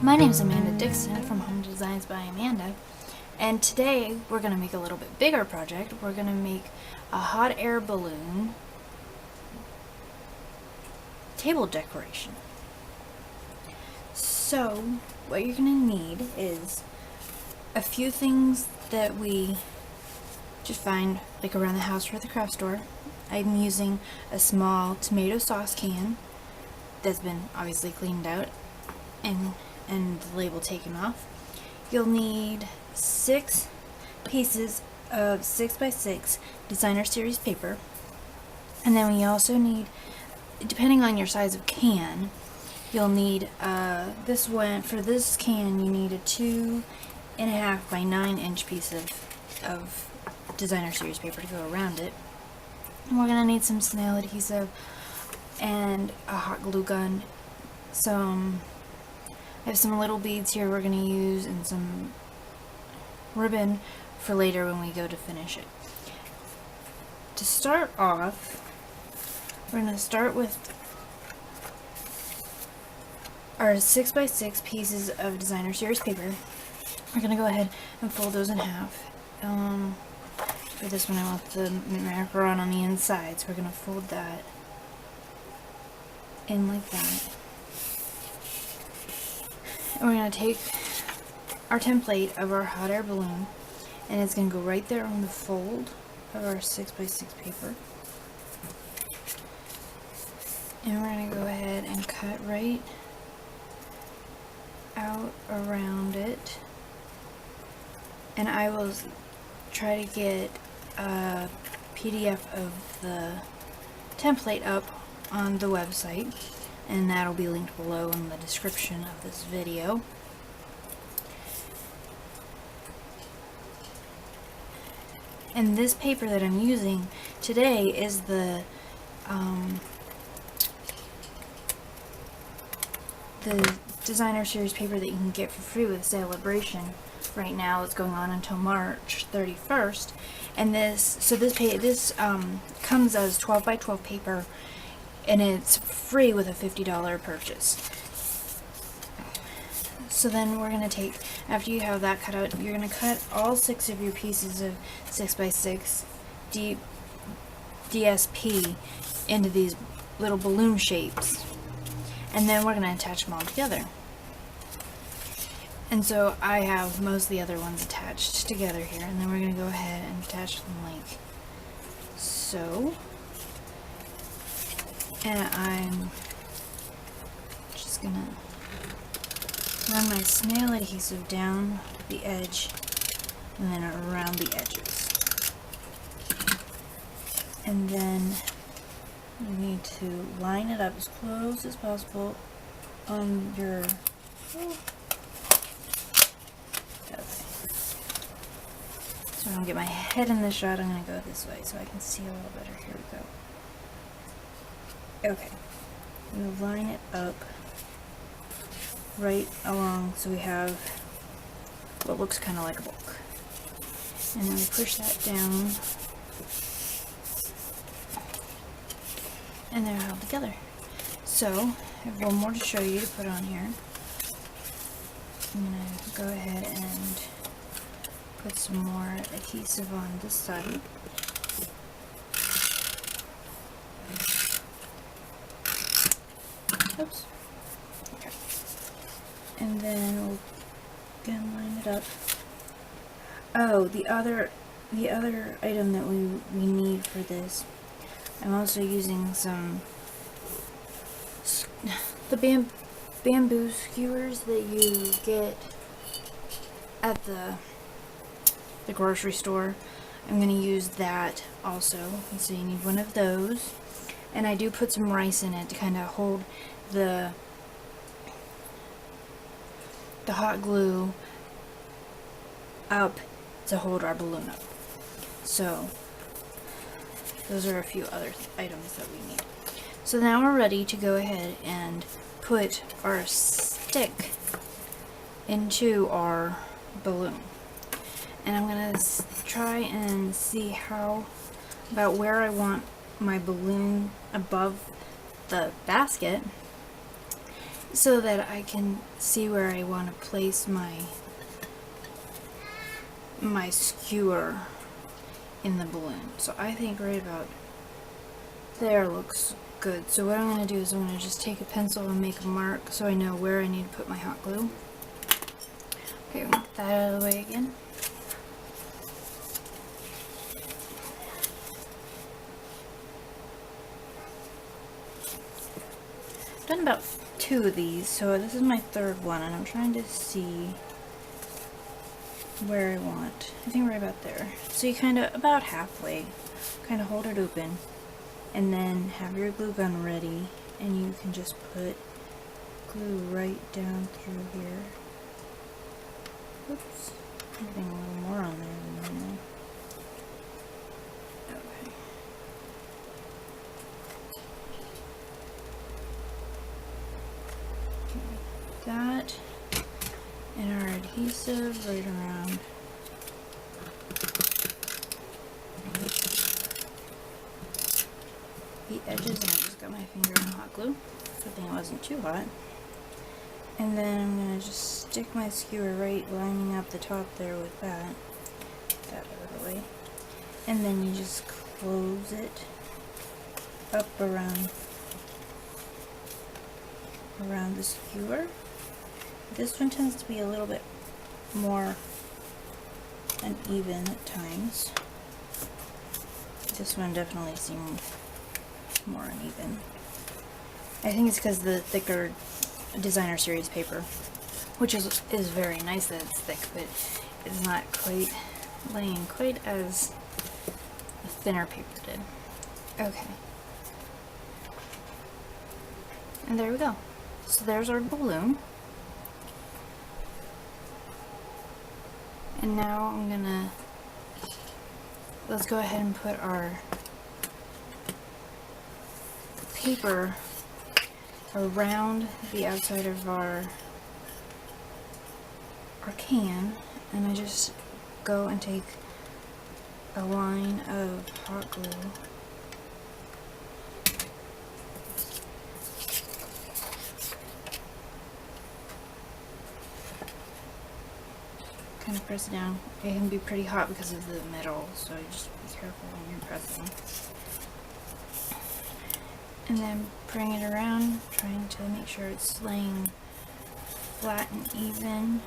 My name is Amanda Dixon from Home Designs by Amanda, and today we're going to make a little bit bigger project. We're going to make a hot air balloon table decoration. So what you're going to need is a few things that we just find like around the house or at the craft store. I'm using a small tomato sauce can that's been obviously cleaned out and the label taken off. You'll need 6 pieces of 6x6 designer series paper, and then we also need, depending on your size of can, you'll need this one. For this can you need a 2.5 by 9 inch piece of designer series paper to go around it. And we're gonna need some snail adhesive and a hot glue gun. I have some little beads here we're going to use and some ribbon for later when we go to finish it. To start off, we're going to start with our 6x6 pieces of designer series paper. We're going to go ahead and fold those in half. For this one I want the macaron on the inside, so we're going to fold that in like that. And we're going to take our template of our hot air balloon, and it's going to go right there on the fold of our 6x6 paper. And we're going to go ahead and cut right out around it. And I will try to get a PDF of the template up on the website, and that'll be linked below in the description of this video. And this paper that I'm using today is the designer series paper that you can get for free with Celebration. Right now it's going on until March 31st, and this comes as 12 by 12 paper, and it's free with a $50 purchase. So then we're going to take, after you have that cut out, you're going to cut all 6 of your pieces of 6x6 DSP into these little balloon shapes, and then we're going to attach them all together. And so I have most of the other ones attached together here, and then we're going to go ahead and attach them like so. And I'm just going to run my snail adhesive down the edge and then around the edges. And then you need to line it up as close as possible on your... So I don't get my head in the shot, I'm going to go this way so I can see a little better. Here we go. Okay, we'll line it up right along so we have what looks kind of like a book. And then we push that down, and they're held together. So, I have one more to show you to put on here. I'm going to go ahead and put some more adhesive on this side. Oops. Okay. And then we'll again line it up. Oh, the other item that we need for this, I'm also using some the bamboo skewers that you get at the grocery store. I'm going to use that also. So you need one of those, and I do put some rice in it to kind of hold the hot glue up to hold our balloon up. So those are a few other items that we need. So now we're ready to go ahead and put our stick into our balloon. And I'm going to try and see about where I want my balloon above the basket. so that I can see where I want to place my skewer in the balloon. So I think right about there looks good. So what I'm going to do is I'm going to just take a pencil and make a mark so I know where I need to put my hot glue. Okay, we'll get that out of the way again. I've done about 2 of these, so this is my 3rd one, and I'm trying to see where I want. I think right about there. So you kind of, about halfway, kind of hold it open, and then have your glue gun ready, and you can just put glue right down through here. Oops, I'm getting a little more on there than normal. Okay. That and our adhesive right around the edges, and I just got my finger in hot glue. Good thing it wasn't too hot. And then I'm going to just stick my skewer right lining up the top there with that. Get that out of the way. And then you just close it up around the skewer. This one tends to be a little bit more uneven at times. This one definitely seemed more uneven. I think it's because the thicker designer series paper, which is very nice that it's thick, but it's not quite laying quite as the thinner paper did. Okay. And there we go. So there's our balloon. And now let's go ahead and put our paper around the outside of our can, and I just go and take a line of hot glue kind of press it down. It can be pretty hot because of the metal, so just be careful when you're pressing. And then bring it around, trying to make sure it's laying flat and even.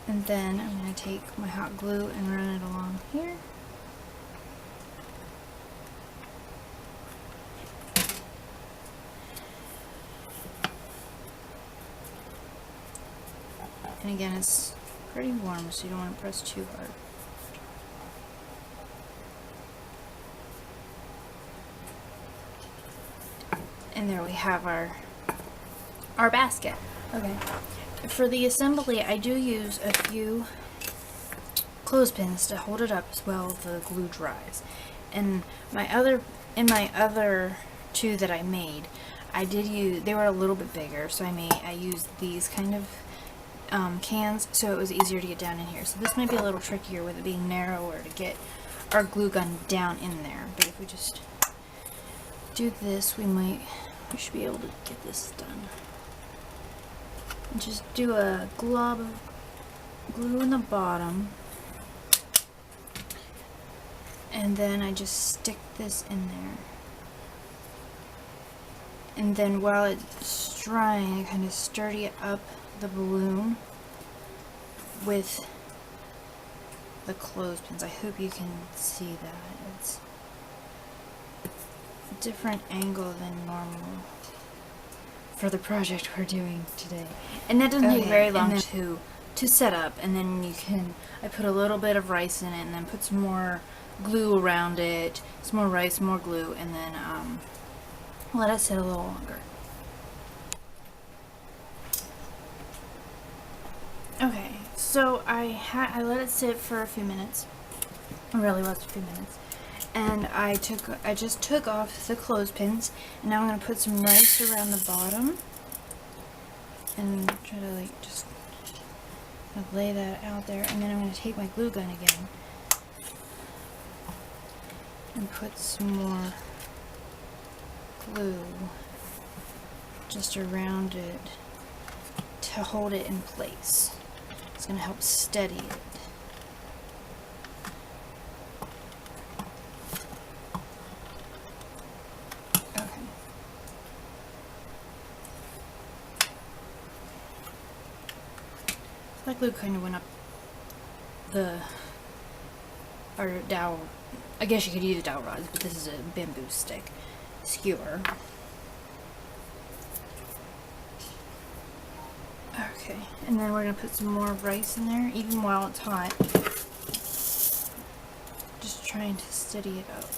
And then I'm going to take my hot glue and run it along here. And again, it's pretty warm, so you don't want to press too hard. And there we have our basket. Okay. For the assembly, I do use a few clothespins to hold it up as well the glue dries. And my other 2 that I made, they were a little bit bigger, so I used these kind of cans, so it was easier to get down in here. So this might be a little trickier with it being narrower to get our glue gun down in there. But if we just do this, we should be able to get this done. And just do a glob of glue in the bottom, and then I just stick this in there. And then while it's drying, I kind of sturdy up the balloon with the clothespins. I hope you can see that. It's a different angle than normal for the project we're doing today. And that doesn't take very long to set up. And then I put a little bit of rice in it, and then put some more glue around it, some more rice, more glue, and then let it sit a little longer. Okay, so I let it sit for a few minutes. It really was a few minutes. And I just took off the clothespins, and now I'm going to put some rice around the bottom and try to just lay that out there. And then I'm going to take my glue gun again and put some more glue just around it to hold it in place. It's going to help steady it. Okay. That glue kind of went up our dowel. I guess you could use dowel rods, but this is a bamboo stick skewer. Okay, and then we're going to put some more rice in there, even while it's hot. Just trying to steady it up.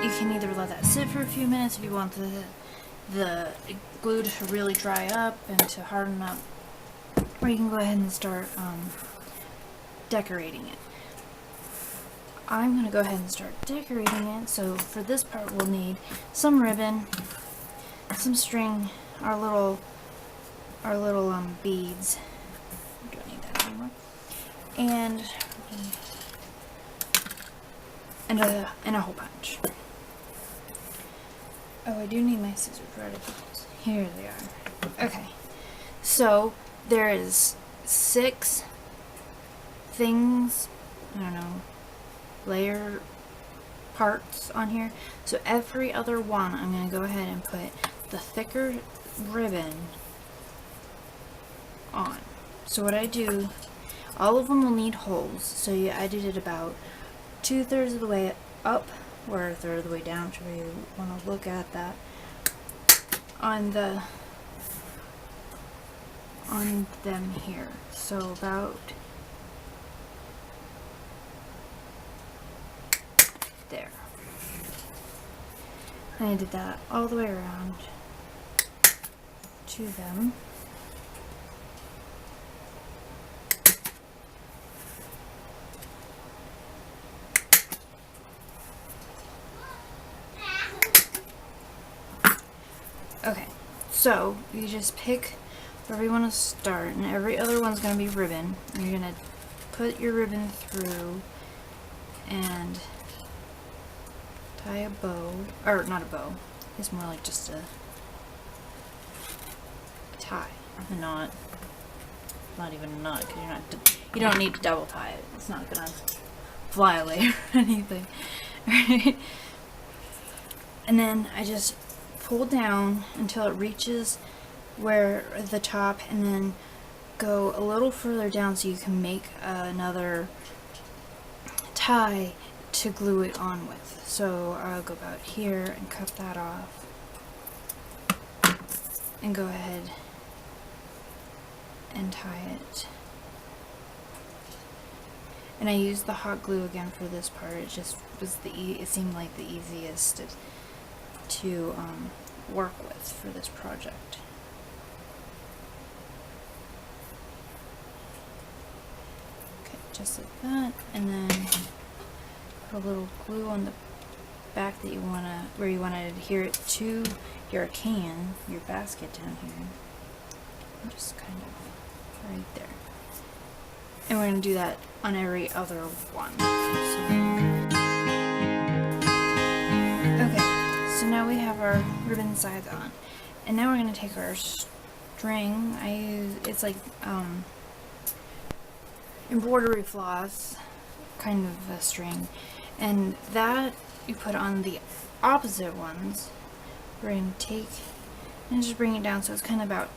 You can either let that sit for a few minutes if you want the glue to really dry up and to harden up, or you can go ahead and start decorating it. I'm going to go ahead and start decorating it. So for this part we'll need some ribbon, some string, our little beads. We don't need that anymore. And a whole bunch. Oh, I do need my scissors. Where are those? Here they are. Okay. So there is 6 things, I don't know, layer parts on here. So every other one I'm going to go ahead and put the thicker ribbon on. So what I do, all of them will need holes. So I did it about 2/3 of the way up or 1/3 of the way down, whichever you want to look at that, on them here. So about there. And I did that all the way around to them. Okay, so you just pick wherever you want to start, and every other one's going to be ribbon. And you're going to put your ribbon through and tie a bow, or not a bow, it's more like just a tie, a knot. Not even a knot, because you don't need to double tie it. It's not going to fly away or anything. Right? And then I just pull down until it reaches where the top, and then go a little further down so you can make another tie to glue it on with. So I'll go about here and cut that off and go ahead and tie it. And I used the hot glue again for this part. It just was it seemed like the easiest to work with for this project. Okay, just like that, and then put a little glue on the back that where you want to adhere it to your basket down here. Just kind of right there. And we're going to do that on every other one. Okay, so now we have our ribbon sides on. And now we're going to take our string. It's like embroidery floss kind of a string. And that you put on the opposite ones. We're going to take and just bring it down so it's kind of about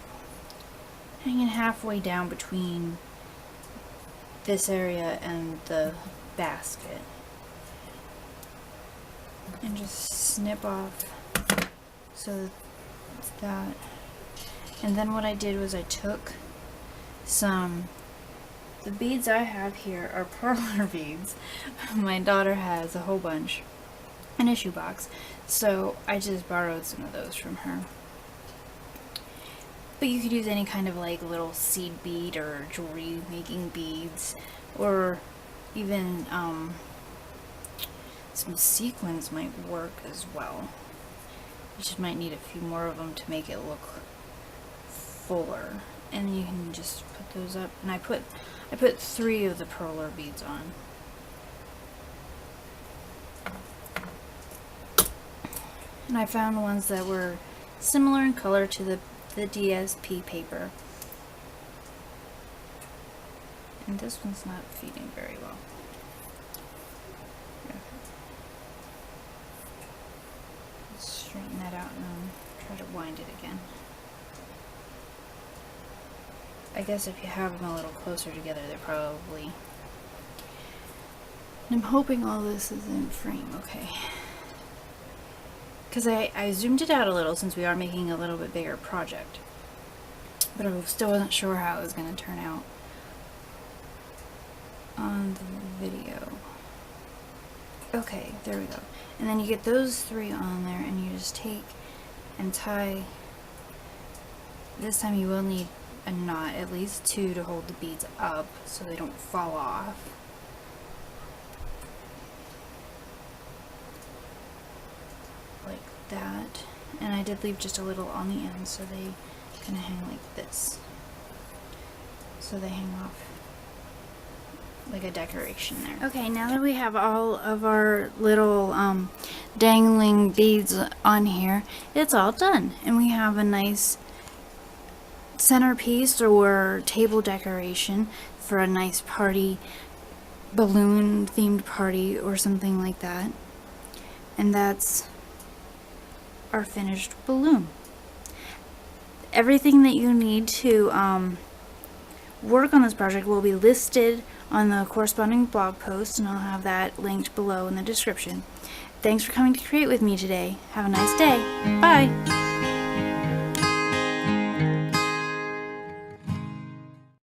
hanging halfway down between this area and the basket, and just snip off so it's that. And then what I did was I took the beads I have here are perler beads. My daughter has a whole bunch in a shoebox, so I just borrowed some of those from her. But you could use any kind of like little seed bead or jewelry making beads, or even some sequins might work as well. You just might need a few more of them to make it look fuller. And you can just put those up. And I put I put 3 of the perler beads on. And I found ones that were similar in color to the DSP paper. And this one's not feeding very well. Okay. Let's straighten that out and then try to wind it again. I guess if you have them a little closer together, they're probably... I'm hoping all this is in frame, okay. Because I zoomed it out a little since we are making a little bit bigger project. But I still wasn't sure how it was going to turn out on the video. Okay, there we go. And then you get those 3 on there and you just take and tie. This time you will need a knot, at least 2 to hold the beads up so they don't fall off. Like that. And I did leave just a little on the end so they kind of hang like this. So they hang off like a decoration there. Okay, now that we have all of our little dangling beads on here, it's all done. And we have a nice centerpiece or table decoration for a nice party, balloon themed party or something like that. And that's our finished balloon. Everything that you need to work on this project will be listed on the corresponding blog post, and I'll have that linked below in the description. Thanks for coming to create with me today. Have a nice day. Bye!